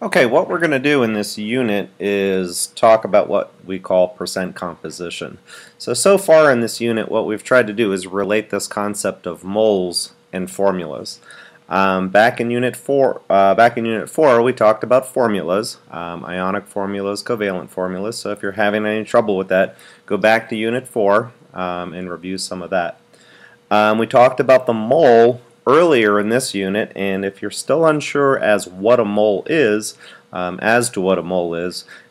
Okay, what we're going to do in this unit is talk about what we call percent composition. So far in this unit what we've tried to do is relate this concept of moles and formulas. Back in Unit 4 we talked about formulas, ionic formulas, covalent formulas, so if you're having any trouble with that, go back to Unit 4 and review some of that. We talked about the mole earlier in this unit, and if you're still unsure as to what a mole is,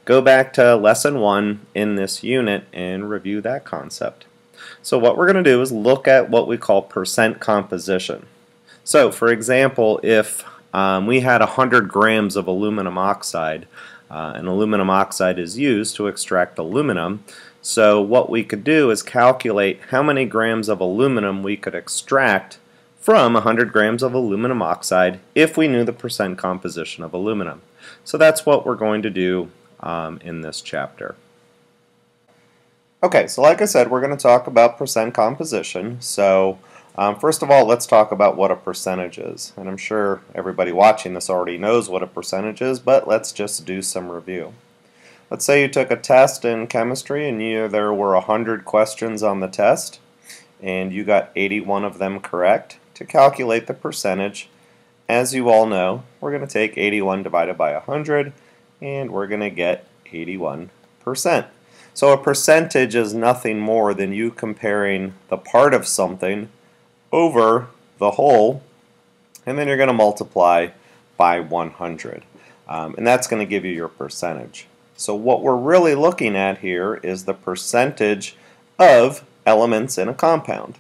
go back to Lesson 1 in this unit and review that concept. So what we're going to do is look at what we call percent composition. So for example, if we had 100 grams of aluminum oxide, and aluminum oxide is used to extract aluminum, so what we could do is calculate how many grams of aluminum we could extract from 100 grams of aluminum oxide if we knew the percent composition of aluminum. So that's what we're going to do in this chapter. Okay, so like I said, we're going to talk about percent composition. So first of all, let's talk about what a percentage is. And I'm sure everybody watching this already knows what a percentage is, but let's just do some review. Let's say you took a test in chemistry and there were 100 questions on the test and you got 81 of them correct. To calculate the percentage, as you all know, we're going to take 81 divided by 100 and we're going to get 81%. So a percentage is nothing more than you comparing the part of something over the whole, and then you're going to multiply by 100. And that's going to give you your percentage. So what we're really looking at here is the percentage of elements in a compound.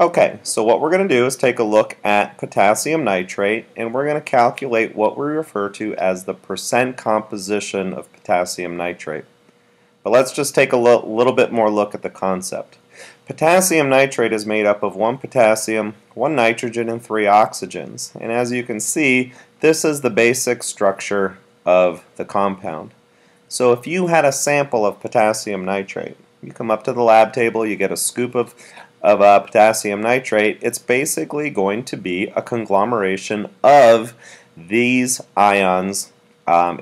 Okay, so what we're going to do is take a look at potassium nitrate, and we're going to calculate what we refer to as the percent composition of potassium nitrate. But let's just take a little bit more look at the concept. Potassium nitrate is made up of 1 potassium, 1 nitrogen, and 3 oxygens. And as you can see, this is the basic structure of the compound. So if you had a sample of potassium nitrate, you come up to the lab table, you get a scoop of potassium nitrate, it's basically going to be a conglomeration of these ions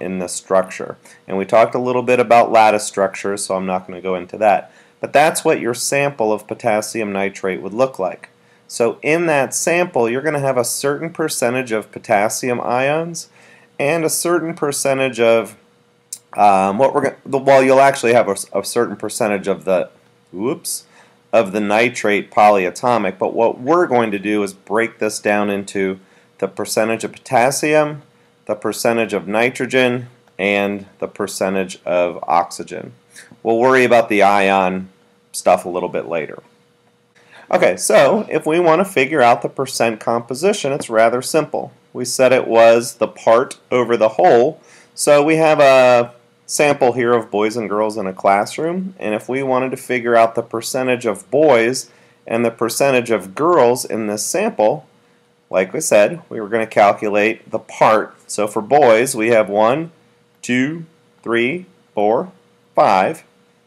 in the structure. And we talked a little bit about lattice structure, so I'm not going to go into that. But that's what your sample of potassium nitrate would look like. So in that sample, you're going to have a certain percentage of potassium ions and a certain percentage of you'll actually have a certain percentage of the nitrate polyatomic, but what we're going to do is break this down into the percentage of potassium, the percentage of nitrogen, and the percentage of oxygen. We'll worry about the ion stuff a little bit later. Okay, so if we want to figure out the percent composition, it's rather simple. We said it was the part over the whole, so we have a sample here of boys and girls in a classroom, and if we wanted to figure out the percentage of boys and the percentage of girls in this sample, like we said, we were going to calculate the part. So for boys, we have 1, 2, 3, 4, 5.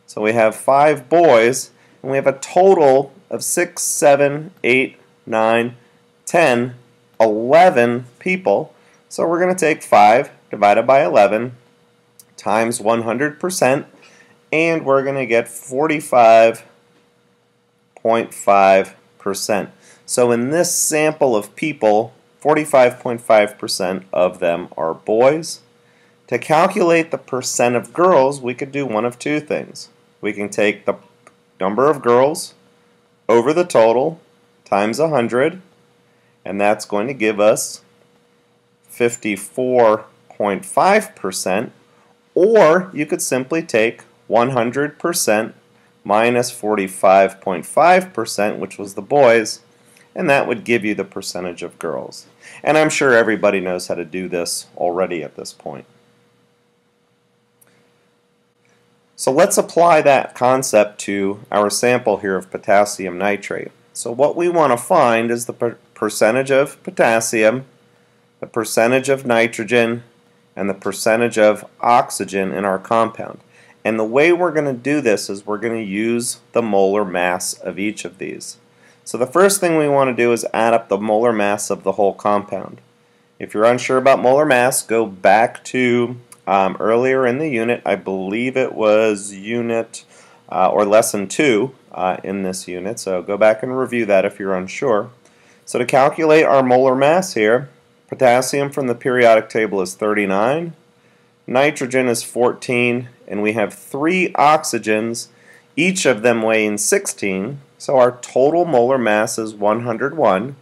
So we have 5 boys, and we have a total of 6, 7, 8, 9, 10, 11 people. So we're going to take 5 divided by 11 times 100%, and we're going to get 45.5%. So in this sample of people, 45.5% of them are boys. To calculate the percent of girls, we could do one of two things. We can take the number of girls over the total times 100, and that's going to give us 54.5%. Or you could simply take 100% minus 45.5%, which was the boys, and that would give you the percentage of girls. And I'm sure everybody knows how to do this already at this point. So let's apply that concept to our sample here of potassium nitrate. So what we want to find is the percentage of potassium, the percentage of nitrogen, and the percentage of oxygen in our compound. And the way we're going to do this is we're going to use the molar mass of each of these. So the first thing we want to do is add up the molar mass of the whole compound. If you're unsure about molar mass, go back to earlier in the unit. I believe it was unit or lesson 2 in this unit, so go back and review that if you're unsure. So to calculate our molar mass here, potassium from the periodic table is 39, nitrogen is 14, and we have 3 oxygens, each of them weighing 16, so our total molar mass is 101,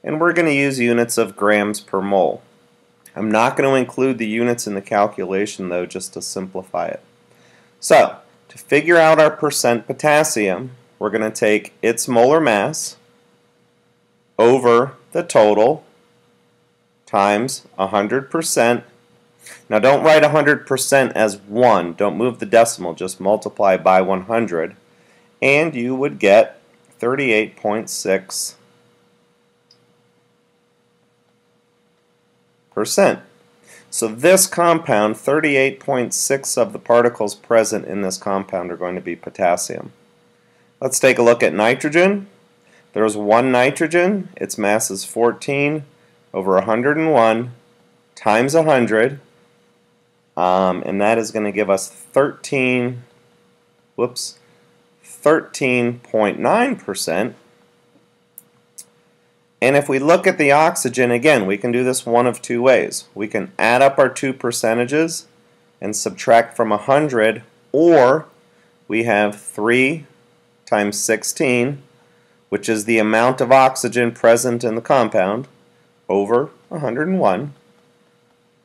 and we're going to use units of grams per mole. I'm not going to include the units in the calculation though, just to simplify it. So, to figure out our percent potassium, we're going to take its molar mass over the total times 100%. Now don't write 100% as 1. Don't move the decimal, just multiply by 100. And you would get 38.6%. So this compound, 38.6 of the particles present in this compound are going to be potassium. Let's take a look at nitrogen. There's 1 nitrogen. Its mass is 14 over 101 times 100. And that is going to give us 13.9%. And if we look at the oxygen, again, we can do this one of 2 ways. We can add up our 2 percentages and subtract from 100, or we have 3 times 16, which is the amount of oxygen present in the compound, over 101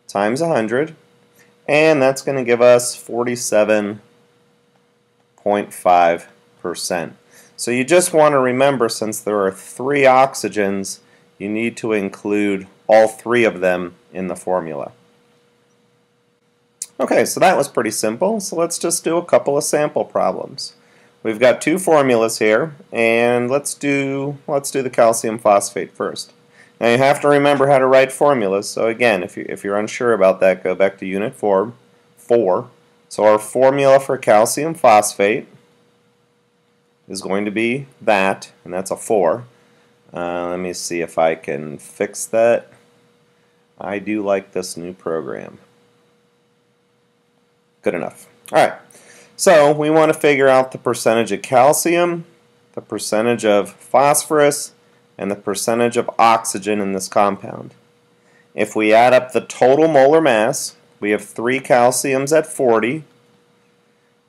times 100, and that's going to give us 47.5%. So you just want to remember, since there are 3 oxygens, you need to include all 3 of them in the formula. Okay, so that was pretty simple. So let's just do a couple of sample problems. We've got 2 formulas here, and let's do the calcium phosphate first. Now you have to remember how to write formulas. So again, if you're unsure about that, go back to Unit 4. So our formula for calcium phosphate is going to be that, and that's a 4. Let me see if I can fix that. I do like this new program. Good enough. Alright, so we want to figure out the percentage of calcium, the percentage of phosphorus, and the percentage of oxygen in this compound. If we add up the total molar mass, we have 3 calciums at 40.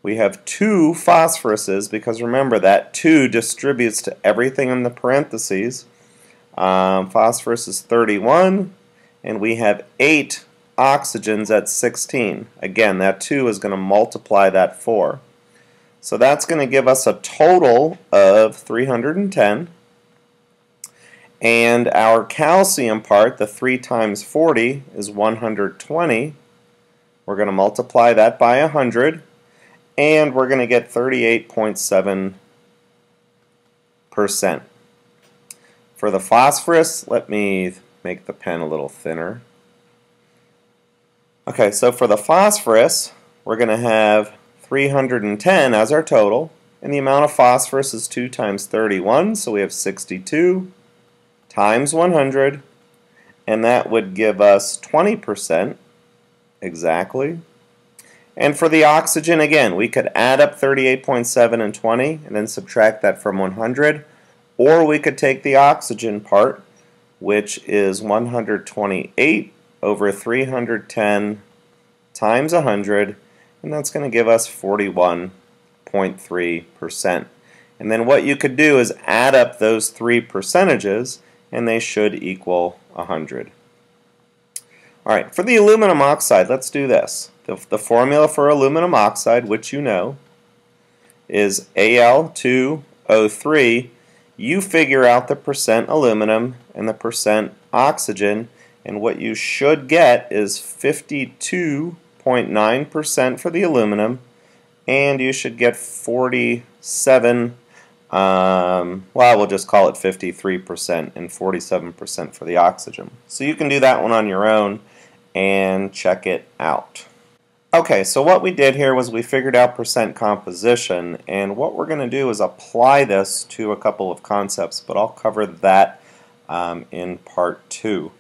We have 2 phosphoruses, because remember that 2 distributes to everything in the parentheses. Phosphorus is 31, and we have 8 oxygens at 16. Again, that 2 is going to multiply that 4. So that's going to give us a total of 310. And our calcium part, the 3 times 40, is 120. We're going to multiply that by 100. And we're going to get 38.7%. For the phosphorus, let me make the pen a little thinner. Okay, so for the phosphorus, we're going to have 310 as our total, and the amount of phosphorus is 2 times 31, so we have 62 times 100, and that would give us 20% exactly. And for the oxygen, again, we could add up 38.7 and 20 and then subtract that from 100, or we could take the oxygen part, which is 128 over 310 times 100, and that's going to give us 41.3%. And then what you could do is add up those 3 percentages, and they should equal 100. Alright, for the aluminum oxide, let's do this. The formula for aluminum oxide, which you know, is Al2O3. You figure out the percent aluminum and the percent oxygen, and what you should get is 52.9% for the aluminum, and you should get 47, well, we'll just call it 53% and 47% for the oxygen. So you can do that one on your own and check it out. Okay, so what we did here was we figured out percent composition, and what we're going to do is apply this to a couple of concepts, but I'll cover that in part 2.